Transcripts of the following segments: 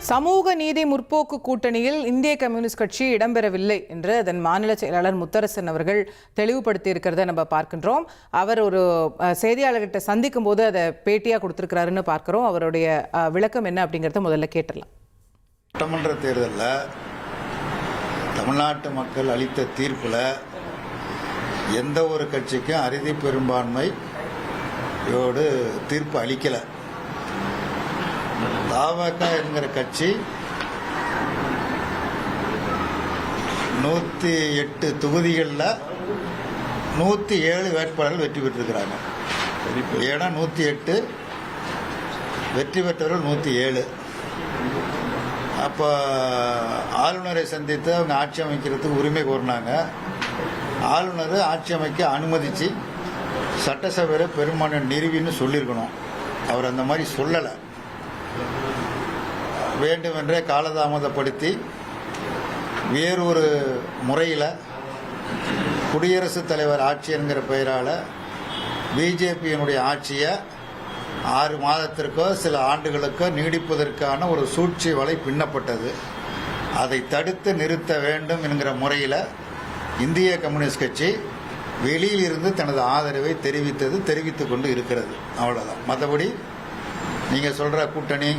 சமூக நீதி முற்போக்கு கூட்டணியில் இந்திய கம்யூனிஸ்ட் கட்சி இடம்பெறவில்லை என்று அதன் மாநில செயலாளர் முத்தரசன் அவர்கள் தெளிவுபடுத்தி இருக்கிறத நம்ம பார்க்கின்றோம். அவர் ஒரு செய்தியாளர்கிட்ட சந்திக்கும் போது அதை பேட்டியா கொடுத்திருக்கிறாருன்னு பார்க்கிறோம். அவருடைய விளக்கம் என்ன அப்படிங்கறத முதல்ல கேட்டலாம். சட்டமன்ற தேர்தலில் தமிழ்நாட்டு மக்கள் அளித்த தீர்ப்புல எந்த ஒரு கட்சிக்கும் அறுதி பெரும்பான்மையோடு தீர்ப்பு அளிக்கல. தாவக என்கிற கட்சி 108 தொகுதிகளில் 107 வேட்பாளர்கள் வெற்றி பெற்றிருக்கிறாங்க. ஏன்னா 108 வெற்றி பெற்றவர்கள் 107. அப்போ ஆளுநரை சந்தித்து அவங்க ஆட்சி அமைக்கிறதுக்கு உரிமை கோரினாங்க. ஆளுநர் ஆட்சி அமைக்க அனுமதிச்சு சட்டசபையில் பெரும்பான்மை நிறுவின்னு சொல்லியிருக்கணும். அவர் அந்த மாதிரி சொல்லலை. வேண்டுமென்றே காலதாமதப்படுத்தி வேறொரு முறையில் குடியரசுத் தலைவர் ஆட்சி என்கிற பெயரால் பிஜேபியினுடைய ஆட்சியை 6 மாதத்திற்கோ சில ஆண்டுகளுக்கோ நீடிப்பதற்கான ஒரு சூழ்ச்சி வலை பின்னப்பட்டது. அதை தடுத்து நிறுத்த வேண்டும் என்கிற முறையில் இந்திய கம்யூனிஸ்ட் கட்சி வெளியில் இருந்து தனது ஆதரவை தெரிவித்துக் கொண்டு இருக்கிறது. அவ்வளோதான். மற்றபடி நீங்கள் சொல்கிற கூட்டணி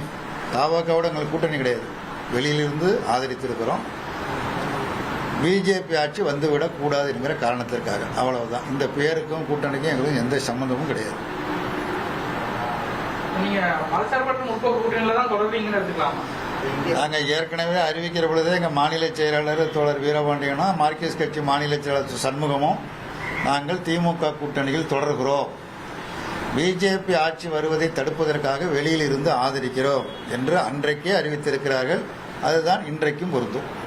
தாவகவோட எங்களுக்கு கூட்டணி கிடையாது. வெளியிலிருந்து ஆதரித்திருக்கிறோம். பிஜேபி ஆட்சி வந்துவிடக்கூடாது என்கிற காரணத்திற்காக. அவ்வளவுதான். இந்த பேருக்கும் கூட்டணிக்கும் எங்களுக்கு எந்த சம்பந்தமும் கிடையாது. நாங்கள் ஏற்கனவே அறிவிக்கிற பொழுதே எங்கள் மாநில செயலாளர் தோழர் வீரபாண்டியனும் மார்க்சிஸ்ட் கட்சி மாநில செயலாளர் சண்முகமும் நாங்கள் திமுக கூட்டணியில் தொடர்கிறோம், பிஜேபி ஆட்சி வருவதை தடுப்பதற்காக வெளியில் இருந்து ஆதரிக்கிறோம் என்று அன்றைக்கே அறிவித்திருக்கிறார்கள். அதுதான் இன்றைக்கும் பொருந்தும்.